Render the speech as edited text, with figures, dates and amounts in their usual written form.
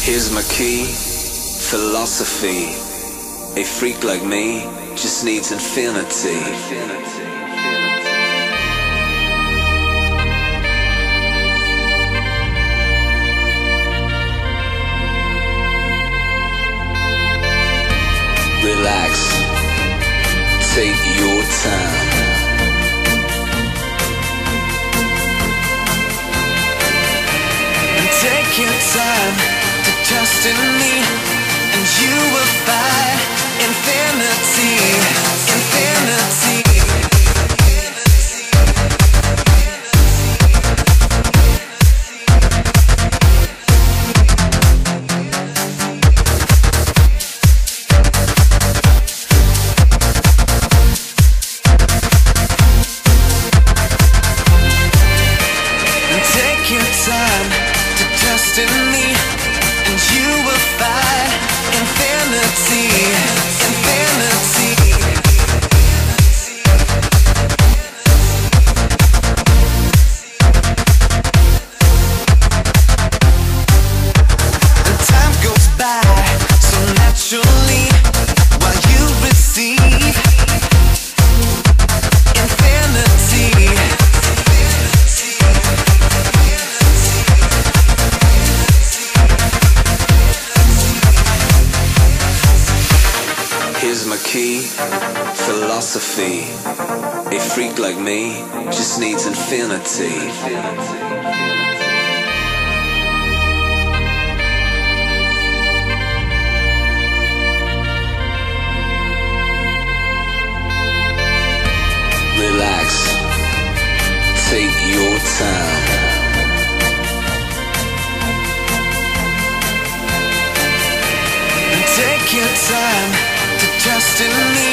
Here's my key, philosophy. A freak like me just needs infinity. Relax, take your time. And take your time to trust in me, and you will find infinity, infinity. Take your time to trust in me, and you will find infinity, infinity. And time goes by so naturally while you receive infinity. Here's my key, philosophy. A freak like me just needs infinity. Relax, take your time. Take your time to trust in me,